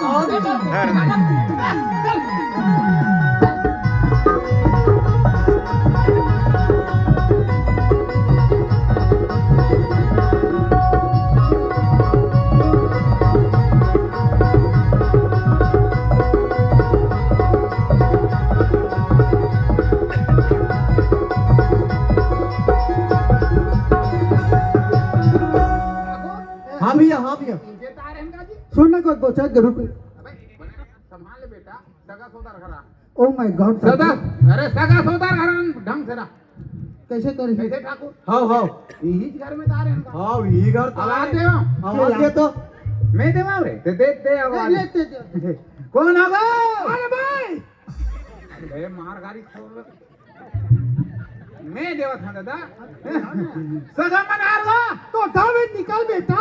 हाँ भैया हाँ भैया सुन ना कोई बोचा जरूर संभाल बेटा सगा सोदार घरा ओ माय गॉड सदा अरे सगा सोदार घरा ढंग से रहा कैसे करी कैसे ठाकुर हाँ हाँ यही घर में तारे हैं हाँ ये घर आवाज दे आवाज दे तो मैं देवा रे ते दे आवाज लेते दे कौन आ गया अरे भाई ए मार गाड़ी खोल मैं देवा था दादा सगा मनार गा तो दावे निकाल बेटा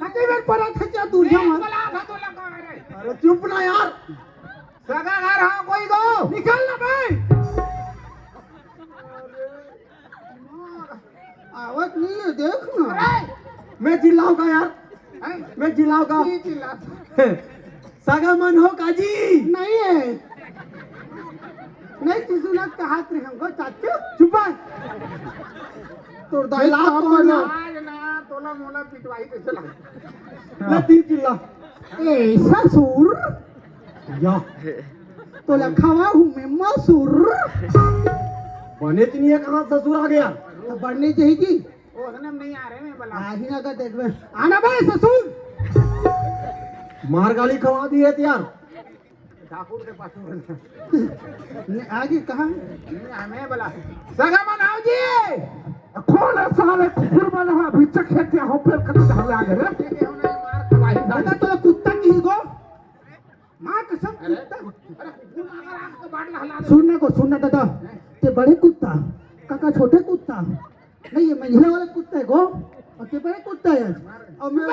हटे बेट पर खचा दूरिया मार अरे चुप ना यार सगा घर हाँ कोई गो निकाल ना भाई आवाज नहीं है देख ना मैं चिल्लाऊंगा यार मैं चिल्लाऊंगा सगा मन हो काजी नहीं है नहीं किसी ने कहा थे हमको चाचू चुप तो दाइला आज ना तोला मोला पिटवाई पे चला मैं ती चिल्ला ए ससुर या तो लखावा हूँ मैं मसूर बने नहीं है कहाँ ससुर आ गया तो बढ़ने चाहिए ओसने नहीं आ रहे मैं बला ही ना कर देख में आना भाई ससुर मार गाली खवा दी है यार ठाकुर के पास आगे कहाँ मैं बला सगा मनाओ जी कौन है साले कुकुर बना है भीतर खेते हो फिर कब हवे आ गए मार खवाई दादा तो कुत्ता की गो मां कसम अरे कुकुर मार आपको बाट हला सुनना दादा ते बड़े कुत्ता काका छोटे कुत्ता नहीं ये महिला वाला कुत्ता है गो और ते बड़े कुत्ता है और मैं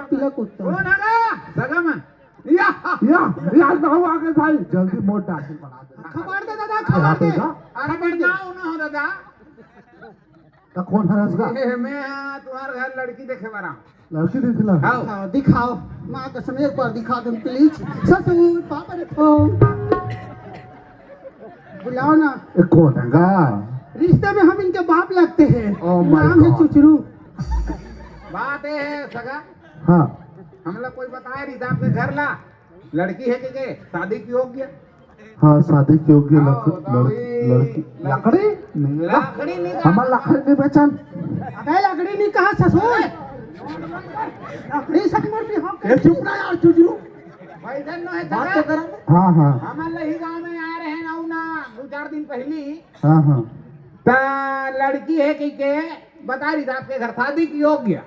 पीला कुत्ता कौन आ गया सगा मन या हो आगे भाई जल्दी मोट डाल बना दे खबर दे दादा खबर दे अरे बताओ ना हो दादा तो कौन है इसका मैं तुम्हारे घर लड़की देखे बरा लड़की दिखला हाँ दिखाओ मां कसम एक बार दिखा दो प्लीज ससुर पापा देखो बुलाओ ना ये कौन है गा रिश्ते में हम इनके बाप लगते हैं Oh my नाम है God. चुचरू बात ये है सगा हाँ हम लोग कोई बताया रिजाब के घर ला लड़की है कि शादी की हो गया हाँ शादी की होगी बताओ लड़की लकड़ी नहीं है लकड़ी नहीं हमारा लकड़ी नहीं बेचन अबे लकड़ी नहीं कहा ससुर लकड़ी सब मोटी हो चुप ना यार चुचरू भाई धन है बात तो करा हाँ हाँ हमारे ही गांव में आ रहे हैं ना 2-4 दिन पहले हाँ हाँ ता लड़की है कि के बता रिजाब के घर शादी की हो गया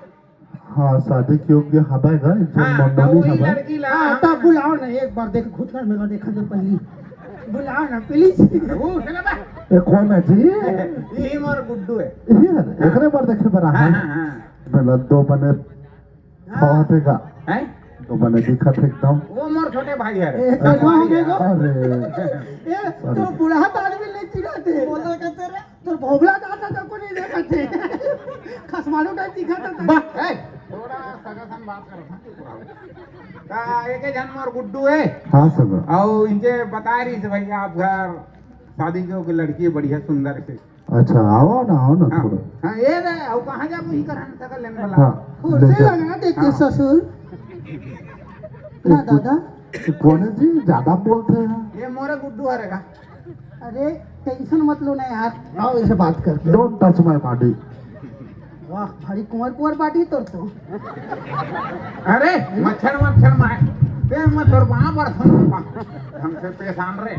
हाँ शादी की होगी हवा है हाँ तो मम्मी वही हवा लड़की ला हाँ तब बुलाओ ना एक बार देख खुद कर मेरा देखा तो पहली बुलाओ ना प्लीज वो चला बा ये कौन है जी यही मोर गुड्डू है ये एकरे बार देखे बरा हाँ है हाँ हाँ मतलब दो बने बहुत का हैं दो बने दिखा थे एकदम वो मोर छोटे भाई है एक कलवा हो गए अरे ये तो बुढ़ा आदमी नहीं चिढ़ाते बोलता कहते रे तो भोगला दादा तक को नहीं देखते खसमानो टाइप दिखाता था बा ए थोड़ा सगा सन बात कर ता एक जन मोर गुड्डू है हाँ सब और इनके बता रही से भैया आप घर शादी की होगी लड़की है बढ़िया सुंदर से अच्छा आओ ना हाँ थोड़ा हाँ ये रे और कहाँ जा वही करन सकल लेने वाला हाँ खुद से लगा देते ससुर ना दादा ये कौन है जी ज्यादा बोलते हैं ये मोरे गुड्डू हरेगा अरे टेंशन मत लो ना यार आओ इसे बात करते डोंट टच माय बॉडी वाह भारी कुंवर कुंवर बाटी तो अरे मच्छर मार ते मत और वहां पर हमसे पेशान रे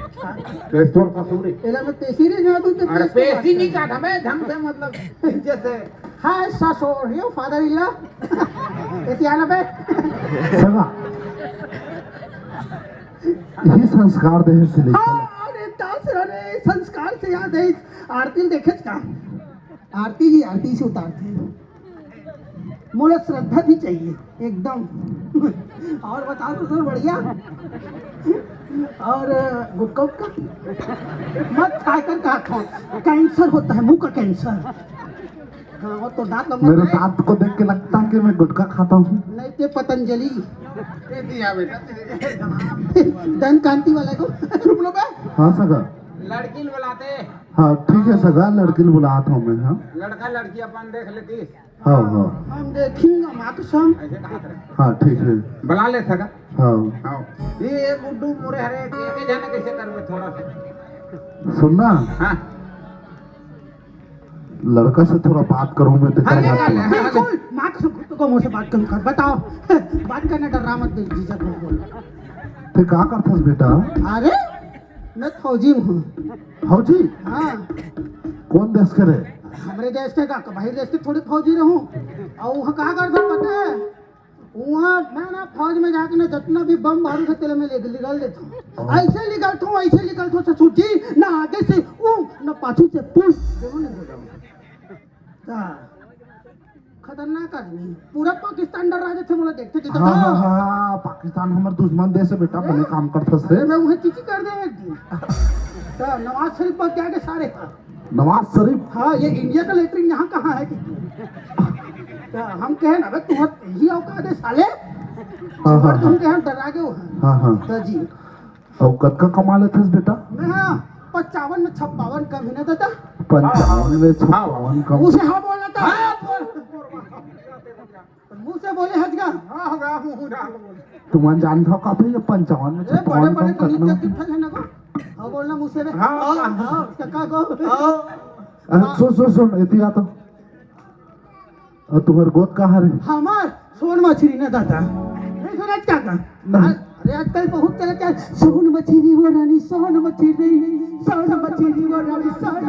पेस्तोर कसूरी एला में पेशी रे ना तू तो अरे पेशी नहीं काट हमें ढंग से मतलब जैसे हाय ससुर यो फादर इला एतियाना पे सगा यही संस्कार दे से अरे दास रे संस्कार से याद है आरती देखे का आरती जी आरती से उतारते हैं मोला श्रद्धा भी चाहिए एकदम और बताओ तो सर बढ़िया और गुटका उटका मत खाकर कहा खाओ कैंसर होता है मुंह का कैंसर हाँ वो तो दांत मेरे लंबा है। दांत को देख के लगता है कि मैं गुटखा खाता हूँ। नहीं ते पतंजलि ये दिया बेटा धन कांति वाला को चुप लो बे। हाँ सगा, लड़की बुलाते, हाँ ठीक है सगा, लड़की बुलाता हूँ मैं। हाँ लड़का लड़की अपन देख लेती, हाँ हाँ हम देखेंगे माँ कसम। ऐसे कहा करे। हाँ ठीक है। बुला ले सका। हाँ हाँ ये गुड्डू मोरे हरे के जाने कैसे करवे थोड़ा सा। सुनना, हाँ लड़का से थोड़ा बात करूँ मैं तो हाँ, कर ये बात कर ले। करूँ। बिल्कुल माँ कसम खुद को मुझसे बात कम कर बताओ। बात करना डरा मत दे जीजा को। ते क्या करथस बेटा? अरे मैं फौजी हूँ। फौजी? हाँ कौन देश के रे? हमारे देश के का बाहर देश के थोड़ी फौजी रहूं। और वहाँ कहाँ करता पता है? वहाँ मैं ना फौज में जाके ना जितना भी बम बारूद है तेरे में निकाल देता हूँ। ऐसे निकलता हूँ ऐसे निकलता हूँ ससुर जी, ना आगे से ना पाछू से पुश दोनों नहीं बोल रहा हूँ। खतरनाक आदमी, पूरा पाकिस्तान डर रहा थे बोला देखते थे। हाँ हाँ हाँ, पाकिस्तान हमारे दुश्मन देश है बेटा, बने काम करथस रे। मैं वहाँ चीची कर दे एक दिन। तो नवाज शरीफ पर क्या के सारे था। नवाज शरीफ? हाँ ये इंडिया का लेटरिन यहाँ कहाँ है कि तो हम कहे ना तुम ही औकात है साले। हाँ हाँ तुम हाँ कहे डरा गए हो। हाँ हाँ। तो जी और कद का कमा लेथस बेटा? मैं 55 में 56 कम ही ना देता। 55 में 56 कम। मुँह से हाँ बोलना था। हाँ बोल मुँह से बोले हजगा। हाँ होगा मुंह डाल बोल। तुम जानते हो काफी, ये 55 में ये बड़े 56 बड़े कम गणित करना। के गिफ्ट है ना को। हाँ बोलना मुँह से। हाँ, हाँ हाँ कक्का को। सुन सुन सुन, इतिया तो तुम्हारे गोद कहाँ रे? हमार सोन मछली ना दादा। नहीं सुना क्या का? नहीं। अरे आजकल बहुत तरह का सोन मछली वो रानी सोन मछली, सोन मछली वो रानी सोन